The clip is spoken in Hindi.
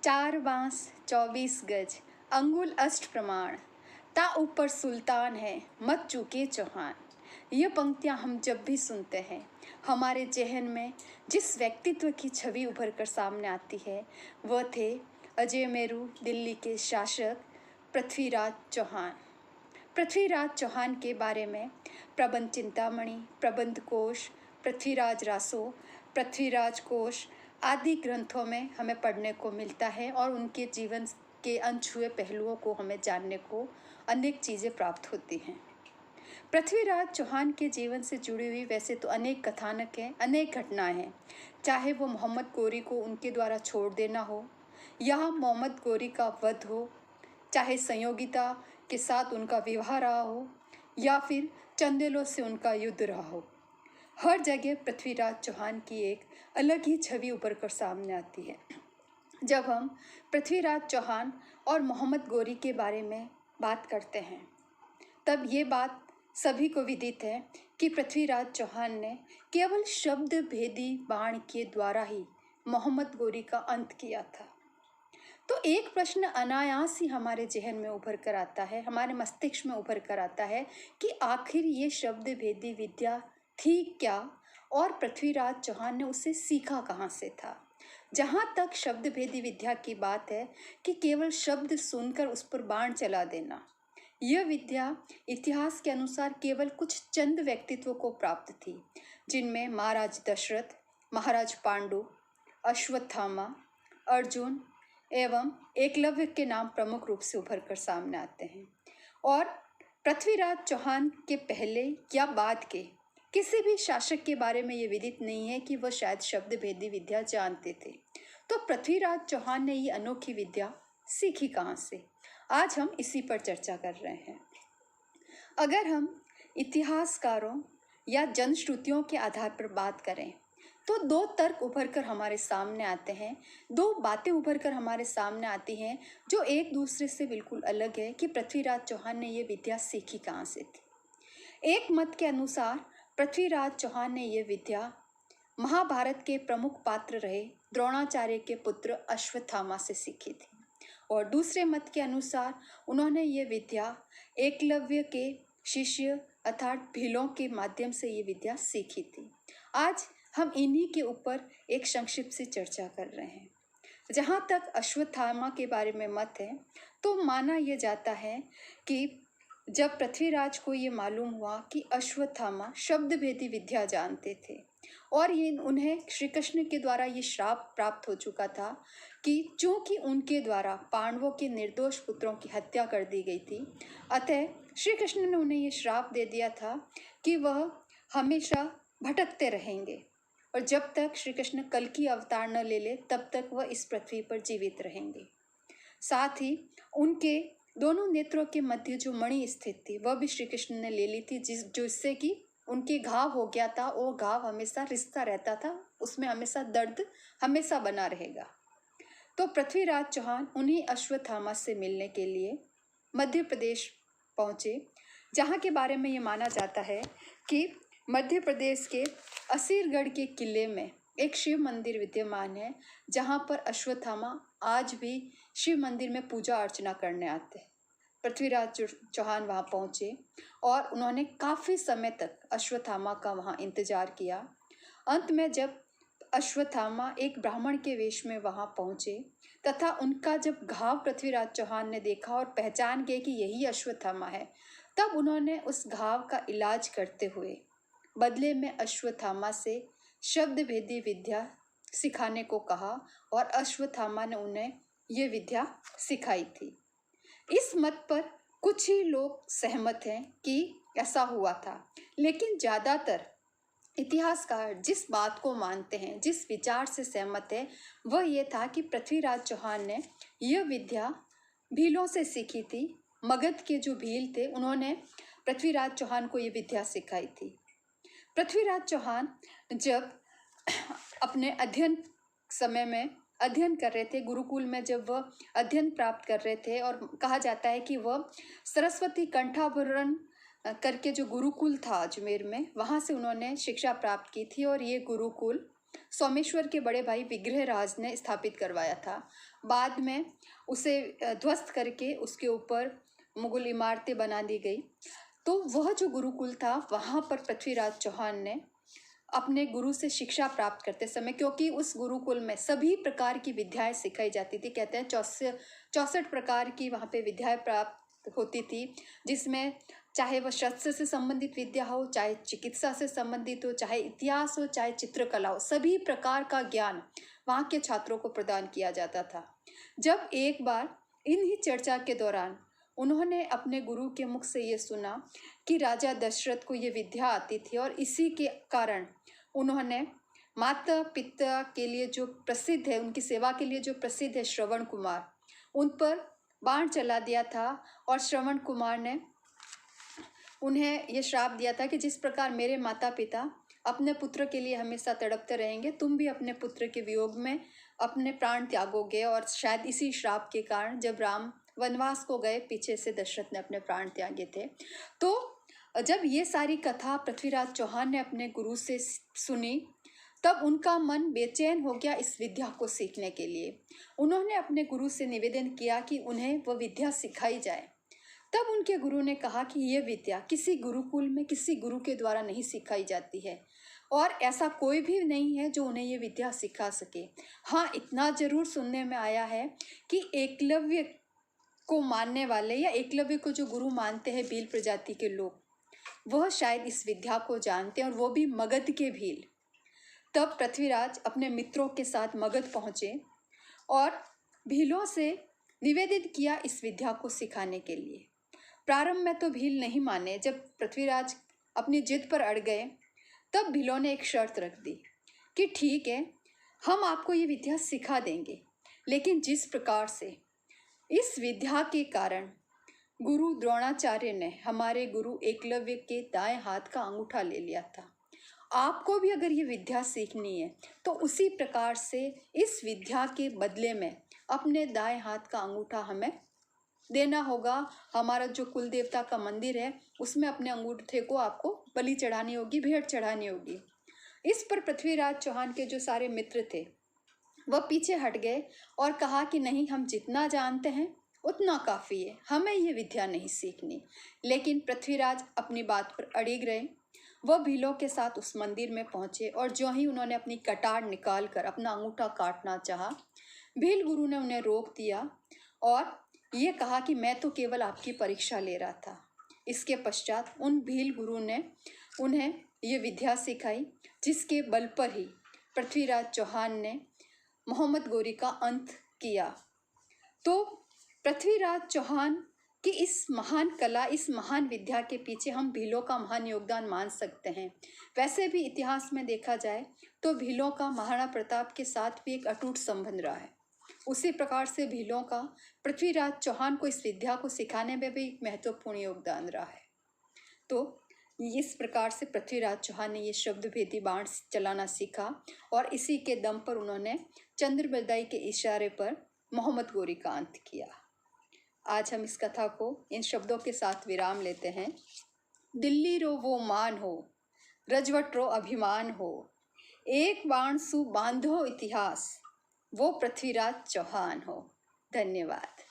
चार बांस 24 गज, अंगुल अष्ट प्रमाण, ता ऊपर सुल्तान है, मत चूके चौहान। ये पंक्तियाँ हम जब भी सुनते हैं, हमारे जहन में जिस व्यक्तित्व की छवि उभर कर सामने आती है वह थे अजय मेरू दिल्ली के शासक पृथ्वीराज चौहान। पृथ्वीराज चौहान के बारे में प्रबंध चिंतामणि, प्रबंध कोश, पृथ्वीराज रासो, पृथ्वीराज कोश आदि ग्रंथों में हमें पढ़ने को मिलता है और उनके जीवन के अनछुए पहलुओं को हमें जानने को अनेक चीज़ें प्राप्त होती हैं। पृथ्वीराज चौहान के जीवन से जुड़ी हुई वैसे तो अनेक कथानक हैं, अनेक घटनाएं हैं, चाहे वो मोहम्मद गोरी को उनके द्वारा छोड़ देना हो या मोहम्मद गोरी का वध हो, चाहे संयोगिता के साथ उनका विवाह रहा हो या फिर चंदेलों से उनका युद्ध रहा हो। हर जगह पृथ्वीराज चौहान की एक अलग ही छवि उभर कर सामने आती है। जब हम पृथ्वीराज चौहान और मोहम्मद गोरी के बारे में बात करते हैं तब ये बात सभी को विदित है कि पृथ्वीराज चौहान ने केवल शब्द भेदी बाण के द्वारा ही मोहम्मद गोरी का अंत किया था। तो एक प्रश्न अनायास ही हमारे जहन में उभर कर आता है, हमारे मस्तिष्क में उभर कर आता है कि आखिर ये शब्द भेदी विद्या थी क्या और पृथ्वीराज चौहान ने उसे सीखा कहाँ से था। जहाँ तक शब्द भेदी विद्या की बात है कि केवल शब्द सुनकर उस पर बाण चला देना, यह विद्या इतिहास के अनुसार केवल कुछ चंद व्यक्तित्वों को प्राप्त थी, जिनमें महाराज दशरथ, महाराज पांडु, अश्वत्थामा, अर्जुन एवं एकलव्य के नाम प्रमुख रूप से उभर कर सामने आते हैं। और पृथ्वीराज चौहान के पहले या बाद के किसी भी शासक के बारे में ये विदित नहीं है कि वह शायद शब्द भेदी विद्या जानते थे। तो पृथ्वीराज चौहान ने ये अनोखी विद्या सीखी कहाँ से, आज हम इसी पर चर्चा कर रहे हैं। अगर हम इतिहासकारों या जनश्रुतियों के आधार पर बात करें तो दो तर्क उभर कर हमारे सामने आते हैं, दो बातें उभर कर हमारे सामने आती हैं जो एक दूसरे से बिल्कुल अलग है कि पृथ्वीराज चौहान ने ये विद्या सीखी कहाँ से थी। एक मत के अनुसार पृथ्वीराज चौहान ने ये विद्या महाभारत के प्रमुख पात्र रहे द्रोणाचार्य के पुत्र अश्वत्थामा से सीखी थी और दूसरे मत के अनुसार उन्होंने ये विद्या एकलव्य के शिष्य अर्थात भीलों के माध्यम से ये विद्या सीखी थी। आज हम इन्हीं के ऊपर एक संक्षिप्त सी चर्चा कर रहे हैं। जहाँ तक अश्वत्थामा के बारे में मत है तो माना यह जाता है कि जब पृथ्वीराज को ये मालूम हुआ कि अश्वत्थामा शब्द भेदी विद्या जानते थे और ये उन्हें श्री कृष्ण के द्वारा ये श्राप प्राप्त हो चुका था कि चूँकि उनके द्वारा पांडवों के निर्दोष पुत्रों की हत्या कर दी गई थी, अतः श्री कृष्ण ने उन्हें ये श्राप दे दिया था कि वह हमेशा भटकते रहेंगे और जब तक श्री कृष्ण कल की अवतार न ले ले तब तक वह इस पृथ्वी पर जीवित रहेंगे। साथ ही उनके दोनों नेत्रों के मध्य जो मणि स्थित थी वह भी श्री कृष्ण ने ले ली थी, जिससे कि उनके घाव हो गया था, वो घाव हमेशा रिश्ता रहता था, उसमें हमेशा दर्द हमेशा बना रहेगा। तो पृथ्वीराज चौहान उन्हीं अश्वत्थामा से मिलने के लिए मध्य प्रदेश पहुँचे, जहाँ के बारे में ये माना जाता है कि मध्य प्रदेश के असीरगढ़ के किले में एक शिव मंदिर विद्यमान है, जहाँ पर अश्वत्थामा आज भी शिव मंदिर में पूजा अर्चना करने आते हैं। पृथ्वीराज चौहान वहाँ पहुँचे और उन्होंने काफ़ी समय तक अश्वत्थामा का वहाँ इंतज़ार किया। अंत में जब अश्वत्थामा एक ब्राह्मण के वेश में वहाँ पहुँचे तथा उनका जब घाव पृथ्वीराज चौहान ने देखा और पहचान गए कि यही अश्वत्थामा है, तब उन्होंने उस घाव का इलाज करते हुए बदले में अश्वत्थामा से शब्द भेदी विद्या सिखाने को कहा और अश्वत्थामा ने उन्हें ये विद्या सिखाई थी। इस मत पर कुछ ही लोग सहमत हैं कि ऐसा हुआ था, लेकिन ज़्यादातर इतिहासकार जिस बात को मानते हैं, जिस विचार से सहमत है, वह ये था कि पृथ्वीराज चौहान ने यह विद्या भीलों से सीखी थी। मगध के जो भील थे उन्होंने पृथ्वीराज चौहान को ये विद्या सिखाई थी। पृथ्वीराज चौहान जब अपने अध्ययन समय में अध्ययन कर रहे थे, गुरुकुल में जब वह अध्ययन प्राप्त कर रहे थे, और कहा जाता है कि वह सरस्वती कंठाभरण करके जो गुरुकुल था अजमेर में, वहाँ से उन्होंने शिक्षा प्राप्त की थी और ये गुरुकुल सोमेश्वर के बड़े भाई विग्रहराज ने स्थापित करवाया था। बाद में उसे ध्वस्त करके उसके ऊपर मुगल इमारतें बना दी गई। तो वह जो गुरुकुल था वहाँ पर पृथ्वीराज चौहान ने अपने गुरु से शिक्षा प्राप्त करते समय, क्योंकि उस गुरुकुल में सभी प्रकार की विद्याएं सिखाई जाती थी, कहते हैं 64 प्रकार की वहाँ पे विद्याएं प्राप्त होती थी, जिसमें चाहे वह शस्त्र से संबंधित विद्या हो, चाहे चिकित्सा से संबंधित हो, चाहे इतिहास हो, चाहे चित्रकला हो, सभी प्रकार का ज्ञान वहाँ के छात्रों को प्रदान किया जाता था। जब एक बार इन्हीं चर्चा के दौरान उन्होंने अपने गुरु के मुख से ये सुना कि राजा दशरथ को ये विद्या आती थी और इसी के कारण उन्होंने माता पिता के लिए जो प्रसिद्ध है, उनकी सेवा के लिए जो प्रसिद्ध है श्रवण कुमार, उन पर बाण चला दिया था। और श्रवण कुमार ने उन्हें यह श्राप दिया था कि जिस प्रकार मेरे माता पिता अपने पुत्र के लिए हमेशा तड़पते रहेंगे, तुम भी अपने पुत्र के वियोग में अपने प्राण त्यागोगे। और शायद इसी श्राप के कारण जब राम वनवास को गए, पीछे से दशरथ ने अपने प्राण त्यागे थे। तो जब ये सारी कथा पृथ्वीराज चौहान ने अपने गुरु से सुनी, तब उनका मन बेचैन हो गया इस विद्या को सीखने के लिए। उन्होंने अपने गुरु से निवेदन किया कि उन्हें वह विद्या सिखाई जाए। तब उनके गुरु ने कहा कि यह विद्या किसी गुरुकुल में किसी गुरु के द्वारा नहीं सिखाई जाती है, और ऐसा कोई भी नहीं है जो उन्हें ये विद्या सिखा सके। हाँ, इतना जरूर सुनने में आया है कि एकलव्य को मानने वाले या एकलव्य को जो गुरु मानते हैं भील प्रजाति के लोग, वह शायद इस विद्या को जानते हैं, और वो भी मगध के भील। तब पृथ्वीराज अपने मित्रों के साथ मगध पहुँचे और भीलों से निवेदित किया इस विद्या को सिखाने के लिए। प्रारंभ में तो भील नहीं माने। जब पृथ्वीराज अपनी जिद पर अड़ गए, तब भीलों ने एक शर्त रख दी कि ठीक है, हम आपको ये विद्या सिखा देंगे, लेकिन जिस प्रकार से इस विद्या के कारण गुरु द्रोणाचार्य ने हमारे गुरु एकलव्य के दाएं हाथ का अंगूठा ले लिया था, आपको भी अगर ये विद्या सीखनी है तो उसी प्रकार से इस विद्या के बदले में अपने दाएं हाथ का अंगूठा हमें देना होगा। हमारा जो कुल देवता का मंदिर है उसमें अपने अंगूठे को आपको बलि चढ़ानी होगी, भेंट चढ़ानी होगी। इस पर पृथ्वीराज चौहान के जो सारे मित्र थे वह पीछे हट गए और कहा कि नहीं, हम जितना जानते हैं उतना काफ़ी है, हमें ये विद्या नहीं सीखनी। लेकिन पृथ्वीराज अपनी बात पर अड़िग रहे। वह भीलों के साथ उस मंदिर में पहुंचे और जो ही उन्होंने अपनी कटार निकाल कर अपना अंगूठा काटना चाहा, भील गुरु ने उन्हें रोक दिया और ये कहा कि मैं तो केवल आपकी परीक्षा ले रहा था। इसके पश्चात उन भील गुरु ने उन्हें ये विद्या सिखाई, जिसके बल पर ही पृथ्वीराज चौहान ने मोहम्मद गोरी का अंत किया। तो पृथ्वीराज चौहान की इस महान कला, इस महान विद्या के पीछे हम भीलों का महान योगदान मान सकते हैं। वैसे भी इतिहास में देखा जाए तो भीलों का महाराणा प्रताप के साथ भी एक अटूट संबंध रहा है। उसी प्रकार से भीलों का पृथ्वीराज चौहान को इस विद्या को सिखाने में भी महत्वपूर्ण योगदान रहा है। तो इस प्रकार से पृथ्वीराज चौहान ने ये शब्द भेदी बाण चलाना सीखा और इसी के दम पर उन्होंने चंद्रबरदाई के इशारे पर मोहम्मद गोरी का अंत किया। आज हम इस कथा को इन शब्दों के साथ विराम लेते हैं। दिल्ली रो वो मान हो, रजवट रो अभिमान हो, एक बाण सु बांधो इतिहास, वो पृथ्वीराज चौहान हो। धन्यवाद।